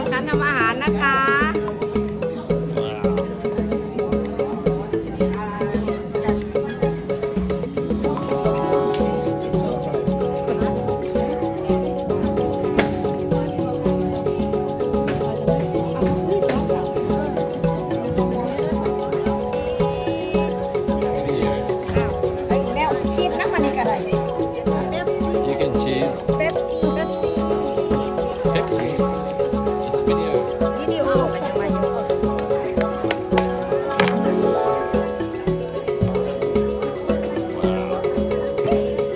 งขันทำอาหารนะคะ แล้วชีสน้ำมันนี่ก็ได้ You can choose เป๊ปซี่ Pepsi. It's video. วิดีโอมันจะมาอยู่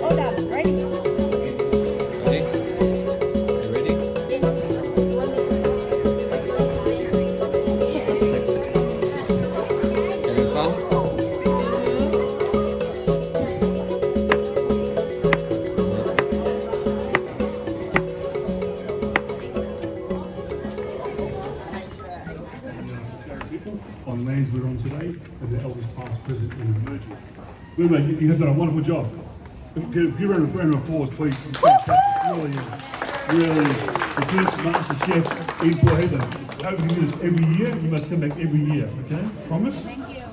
Oh done ready Ready? You ready? Having fun? People on lands we're on today and the elders past, present and emerging. Remember, you have done a wonderful job. Give you a round of applause, please. It's fantastic. Really is. Really is. The first master chef in Port Hedland. I hope you do this every year. You must come back every year, okay? Promise? Thank you.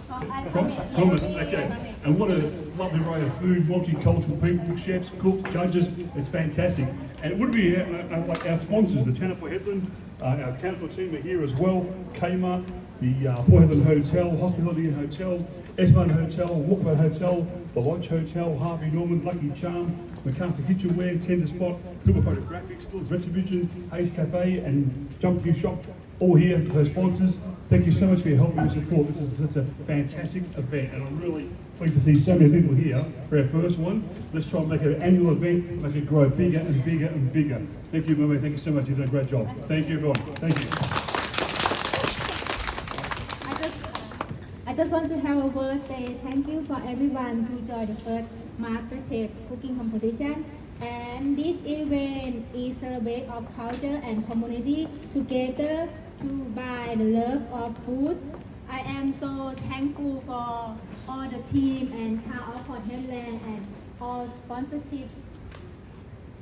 Promise, okay. And what a lovely array of food, multicultural people, chefs, cooks, judges. It's fantastic. And it would be like our sponsors, the town of Port Hedland, our council team are here as well. Kmart, the Port Hedland Hotel, Hospitality and Hotel, Esplanade Hotel, Walkabout Hotel, the Lodge Hotel, Harvey Norman, Lucky Charm, Macaster Kitchenware, Tender Spot, Cooper Photographics, Stills Retribution, Hayes Cafe and Jump You Shop, all here, those sponsors. Thank you so much for your help and your support. This is such a fantastic event and I'm really pleased to see so many people here for our first one. Let's try and make it an annual event, make it grow bigger and bigger and bigger. Thank you, Mummy. Thank you so much. You've done a great job. Thank you, everyone. Thank you. I just want to have a word say thank you for everyone who joined the first MasterChef cooking competition. And this event is celebrate of culture and community together to buy the love of food. I am so thankful for all the team and town of Port Hedland and all sponsorship.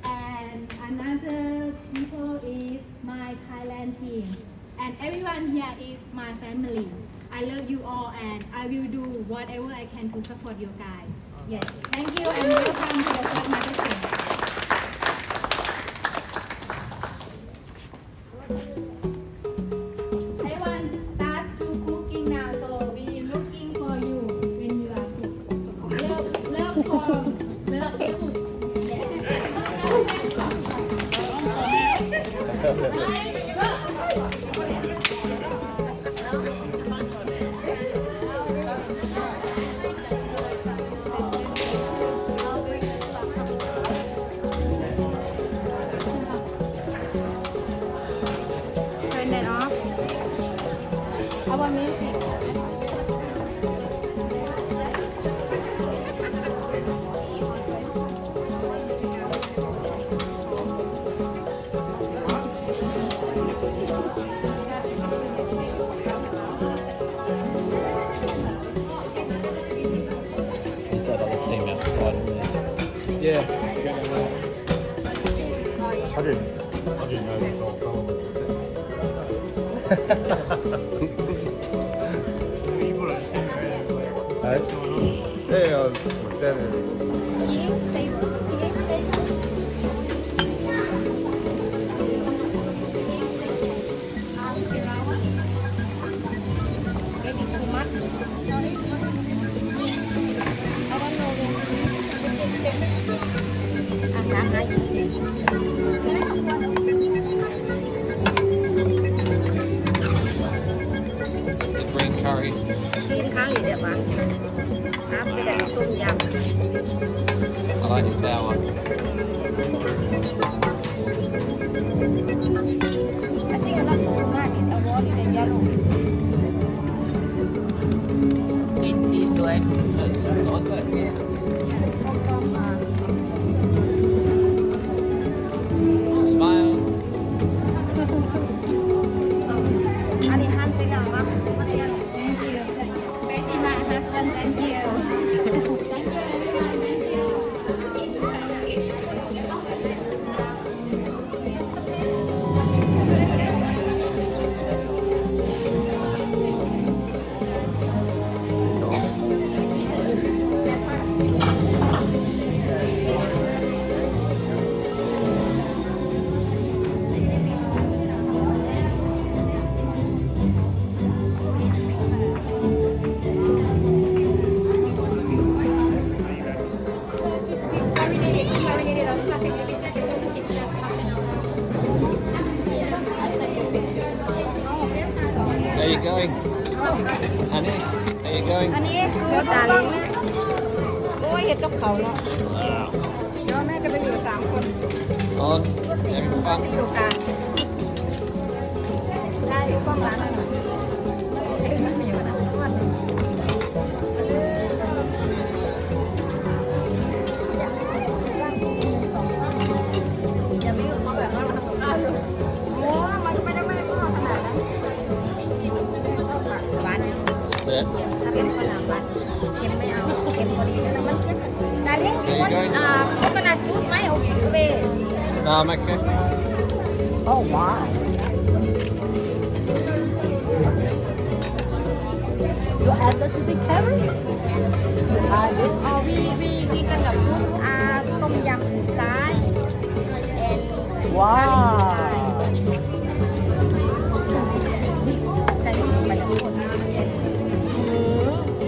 And another people is my Thailand team. And everyone here is my family. I love you all and I will do whatever I can to support you guys. Yes, thank you and welcome to the first MasterChef. Everyone start to cooking now, so we looking for you when you are cook. Love food. Turn that off. How about music? Is that other team outside? Isn't it? Yeah. I didn't know this whole film was Yeah, I was with them. Maybe too much. The green curry. กินข้าวอยู่เดี๋ยวมาน้ำจะได้ต้มยำ I like the flour. you going? Honey, how you going? อันนี้คือจานนี้โอ้ยเห็ดกับเขาเนาะ Wow. เดี๋ยวแม่จะไปอยู่3 คน On, having fun. อยู่กลางได้อยู่กล้องร้านหน่อยเอ้ยมันมีอยู่นะวันอย่าไปอยู่เขาแบบว่ามันทำกับข้าวอยู่โอ้มันไม่ได้ไม่ได้ขนาดนั้นหวาน There. ถ้าเป็นข้าวหลามหวานเค็มไม่เอาเค็มพอดีแต่มันเค็มดาเล็ก There you go. เขากระดาษชุดไหมโอเคเบ้ No, I'm okay. Oh wow you add that to the carrot oh we gonna put ต้มยำ inside and wow ใส่ลงไปทั้งหมด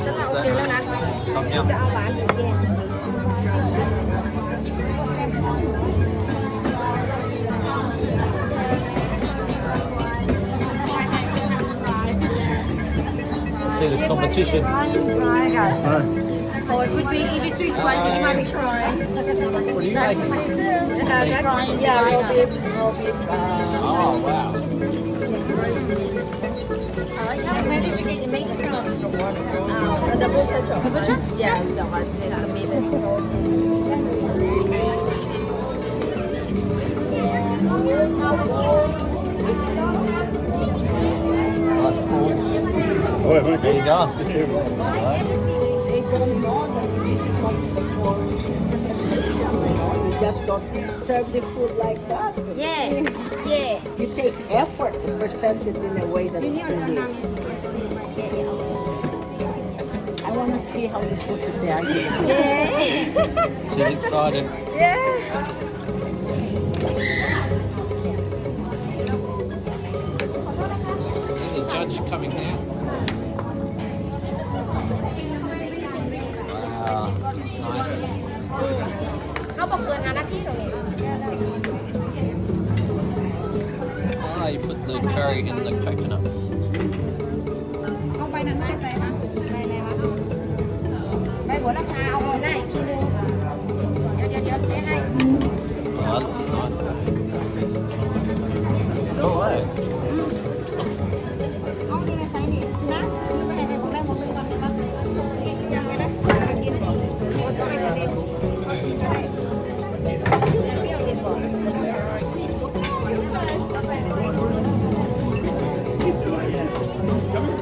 ฉันว่าโอเคแล้วนะ Tom yum. จะเอาหวานหรือเค็ม See the competition. Oh, it would be if it's too spicy, you might be trying. What are you making? Yeah, roll beef. Oh, wow. Where did you get your meat from? The butcher shop. The butcher? Yeah, the one. The meat. Nice prawns. Oh, thank There you. you go. They don't know that this is what they call presentation. You just don't serve the food like that. Yeah, yeah. You take effort to present it in a way that's really. I want to see how you put it there. Yeah. She's excited. Yeah. The judge coming now. Wow, that's nice. เขาบอกเกิน5 นาทีตรงนี้ Oh, you put the curry in the coconuts. เอาไปนั้นได้ใส่ปะไปอะไรวะไปหัวละพาเอาหน้าอีกทีนึงเดี๋ยวเจ๊ให้ Oh, that looks nice. Cool, eh? เอานี่ไปใส่นี่นะมือไปให้ผมได้ผมเป็นคนรับเสียงไปนะกินโอ้ต้องให้เด็กเปรี้ยวเด็ดบ่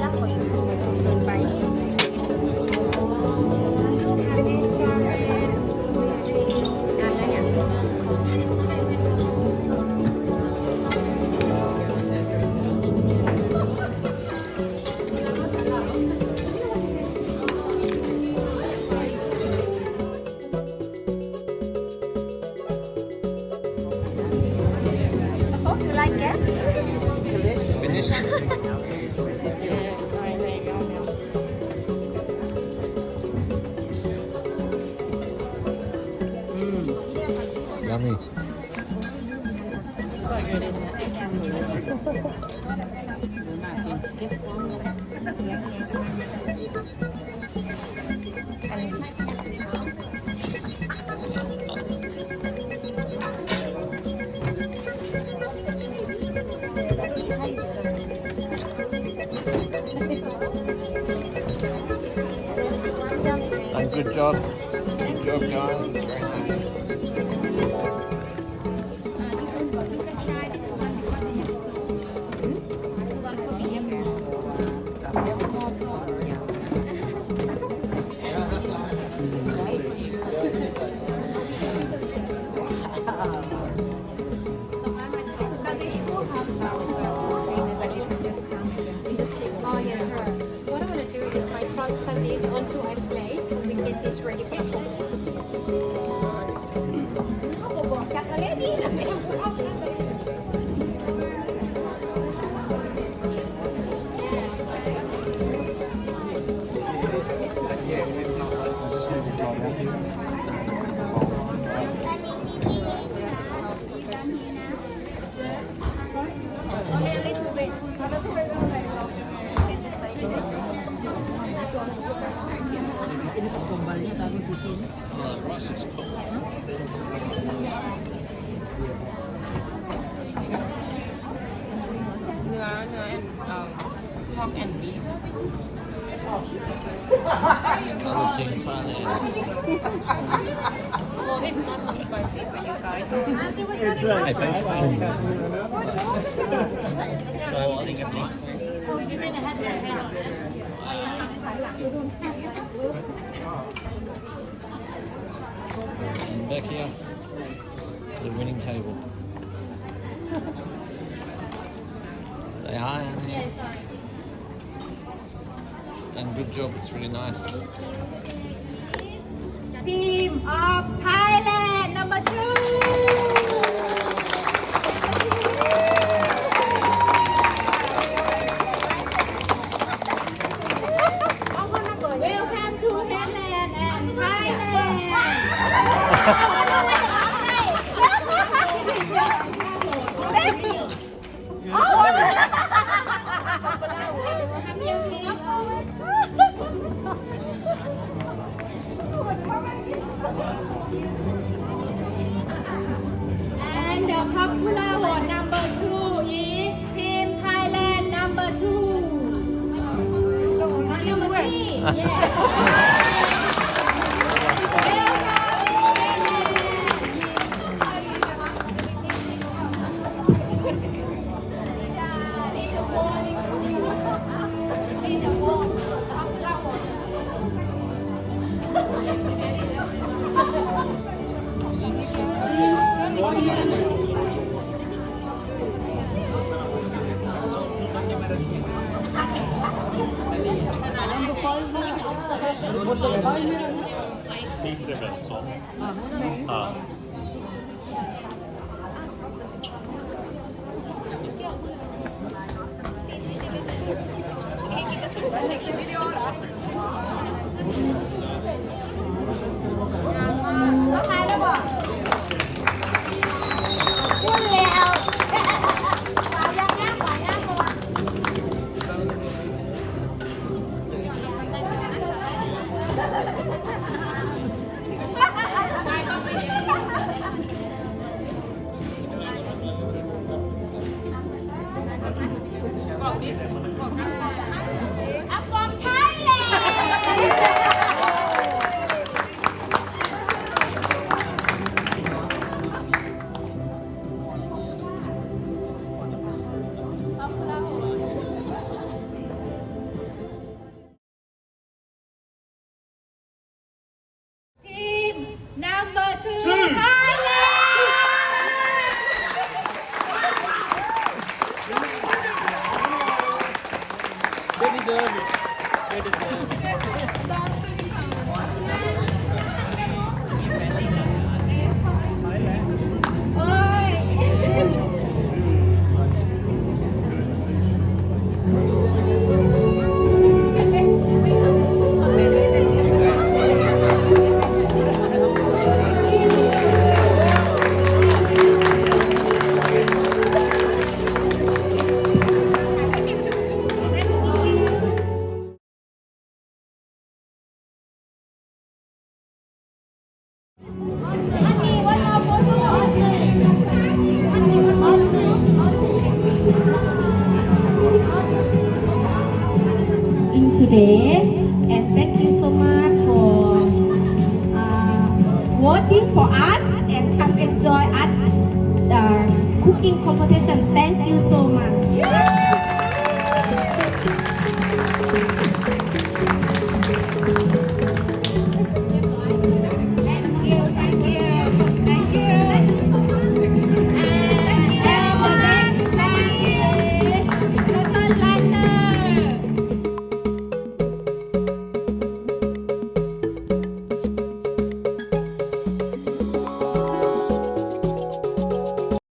รักคนเกินไปจานแล้วเนี่ย Oh, you like it? Finished? Yummy. And good job. Good job, guys. Very nice. You can try this one. This one for me here. But they still have oh yeah, sure. What I'm gonna do is I transfer this onto a plate so we get this ready for pork and beef. Another team Thailand. Well, it's not too spicy for you guys. It's So I think it's nice. And back here, the winning table. Say hi, Anthony. And good job, it's really nice. Team of Thailand number 2. Welcome to Hedland and And the popular vote number 2 is Team Thailand number 2. Number 3. Yeah. I'm from Thailand. Team number 2 Thailand. They deserve it. They deserve it. In today, and thank you so much for voting for us.